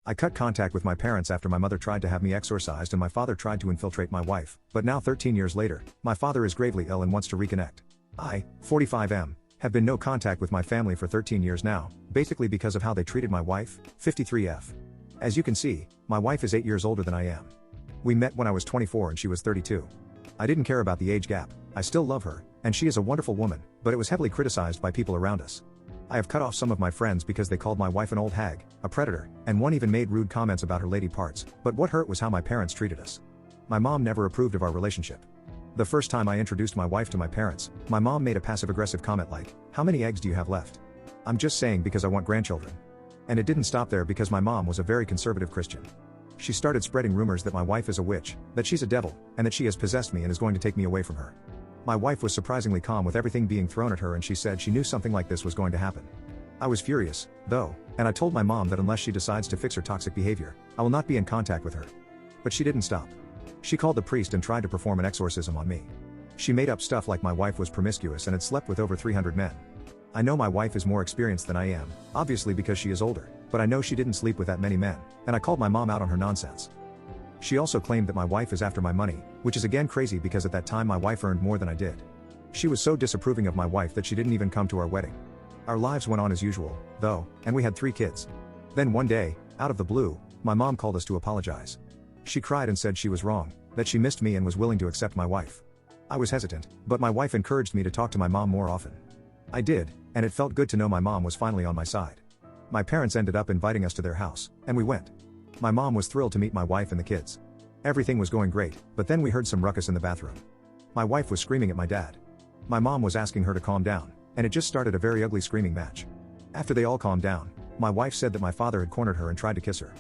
I cut contact with my parents after my mother tried to have me exorcised and my father tried to infiltrate my wife, but now 13 years later, my father is gravely ill and wants to reconnect. I, 45M, have been no contact with my family for 13 years now, basically because of how they treated my wife, 53F. As you can see, my wife is 8 years older than I am. We met when I was 24 and she was 32. I didn't care about the age gap, I still love her, and she is a wonderful woman, but it was heavily criticized by people around us. I have cut off some of my friends because they called my wife an old hag, a predator, and one even made rude comments about her lady parts, but what hurt was how my parents treated us. My mom never approved of our relationship. The first time I introduced my wife to my parents, my mom made a passive-aggressive comment like, "How many eggs do you have left?" I'm just saying because I want grandchildren. And it didn't stop there because my mom was a very conservative Christian. She started spreading rumors that my wife is a witch, that she's a devil, and that she has possessed me and is going to take me away from her. My wife was surprisingly calm with everything being thrown at her and she said she knew something like this was going to happen. I was furious, though, and I told my mom that unless she decides to fix her toxic behavior, I will not be in contact with her. But she didn't stop. She called the priest and tried to perform an exorcism on me. She made up stuff like my wife was promiscuous and had slept with over 300 men. I know my wife is more experienced than I am, obviously because she is older, but I know she didn't sleep with that many men, and I called my mom out on her nonsense. She also claimed that my wife is after my money, which is again crazy because at that time my wife earned more than I did. She was so disapproving of my wife that she didn't even come to our wedding. Our lives went on as usual, though, and we had 3 kids. Then one day, out of the blue, my mom called us to apologize. She cried and said she was wrong, that she missed me and was willing to accept my wife. I was hesitant, but my wife encouraged me to talk to my mom more often. I did, and it felt good to know my mom was finally on my side. My parents ended up inviting us to their house, and we went. My mom was thrilled to meet my wife and the kids. Everything was going great, but then we heard some ruckus in the bathroom. My wife was screaming at my dad. My mom was asking her to calm down, and it just started a very ugly screaming match. After they all calmed down, my wife said that my father had cornered her and tried to kiss her.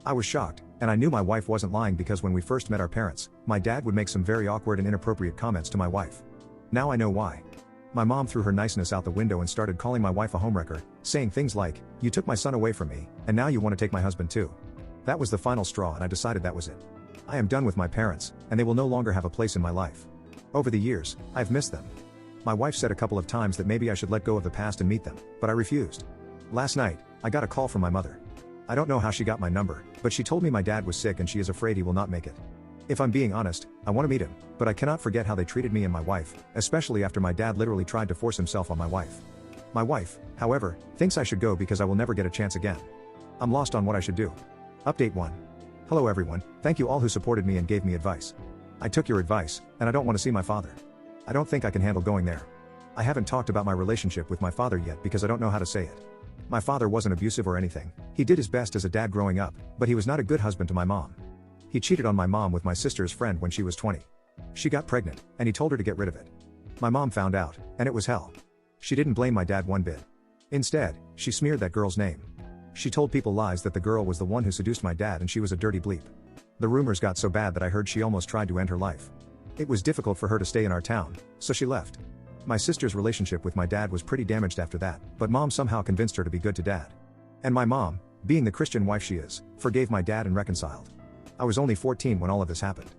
I was shocked, and I knew my wife wasn't lying because when we first met our parents, my dad would make some very awkward and inappropriate comments to my wife. Now I know why. My mom threw her niceness out the window and started calling my wife a homewrecker, saying things like, "You took my son away from me, and now you want to take my husband too." That was the final straw and I decided that was it. I am done with my parents, and they will no longer have a place in my life. Over the years, I've missed them. My wife said a couple of times that maybe I should let go of the past and meet them, but I refused. Last night, I got a call from my mother. I don't know how she got my number, but she told me my dad was sick and she is afraid he will not make it. If I'm being honest, I want to meet him, but I cannot forget how they treated me and my wife, especially after my dad literally tried to force himself on my wife. My wife, however, thinks I should go because I will never get a chance again. I'm lost on what I should do. Update 1. Hello everyone, thank you all who supported me and gave me advice. I took your advice, and I don't want to see my father. I don't think I can handle going there. I haven't talked about my relationship with my father yet because I don't know how to say it. My father wasn't abusive or anything, he did his best as a dad growing up, but he was not a good husband to my mom. He cheated on my mom with my sister's friend when she was 20. She got pregnant, and he told her to get rid of it. My mom found out, and it was hell. She didn't blame my dad one bit. Instead, she smeared that girl's name. She told people lies that the girl was the one who seduced my dad and she was a dirty bleep. The rumors got so bad that I heard she almost tried to end her life. It was difficult for her to stay in our town, so she left. My sister's relationship with my dad was pretty damaged after that, but mom somehow convinced her to be good to dad. And my mom, being the Christian wife she is, forgave my dad and reconciled. I was only 14 when all of this happened.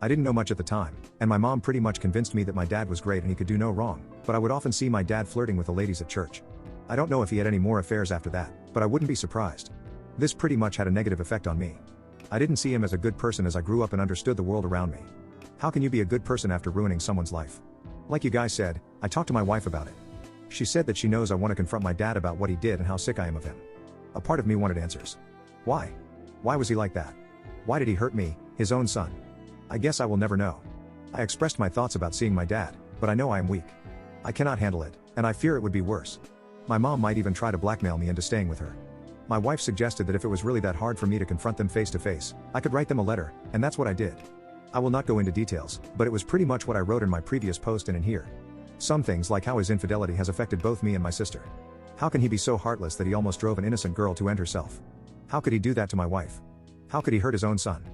I didn't know much at the time, and my mom pretty much convinced me that my dad was great and he could do no wrong, but I would often see my dad flirting with the ladies at church. I don't know if he had any more affairs after that, but I wouldn't be surprised. This pretty much had a negative effect on me. I didn't see him as a good person as I grew up and understood the world around me. How can you be a good person after ruining someone's life? Like you guys said, I talked to my wife about it. She said that she knows I want to confront my dad about what he did and how sick I am of him. A part of me wanted answers. Why? Why was he like that? Why did he hurt me, his own son? I guess I will never know. I expressed my thoughts about seeing my dad, but I know I am weak. I cannot handle it, and I fear it would be worse. My mom might even try to blackmail me into staying with her. My wife suggested that if it was really that hard for me to confront them face to face, I could write them a letter, and that's what I did. I will not go into details, but it was pretty much what I wrote in my previous post and in here. Some things like how his infidelity has affected both me and my sister. How can he be so heartless that he almost drove an innocent girl to end herself? How could he do that to my wife? How could he hurt his own son?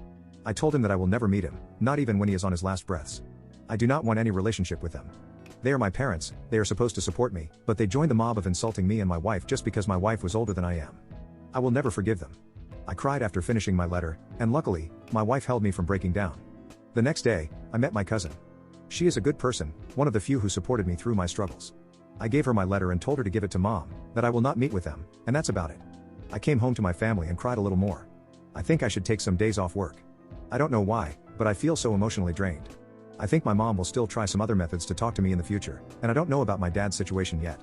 I told him that I will never meet him, not even when he is on his last breaths. I do not want any relationship with them. They are my parents, they are supposed to support me, but they joined the mob of insulting me and my wife just because my wife was older than I am. I will never forgive them. I cried after finishing my letter, and luckily, my wife held me from breaking down. The next day, I met my cousin. She is a good person, one of the few who supported me through my struggles. I gave her my letter and told her to give it to mom, that I will not meet with them, and that's about it. I came home to my family and cried a little more. I think I should take some days off work. I don't know why, but I feel so emotionally drained. I think my mom will still try some other methods to talk to me in the future, and I don't know about my dad's situation yet.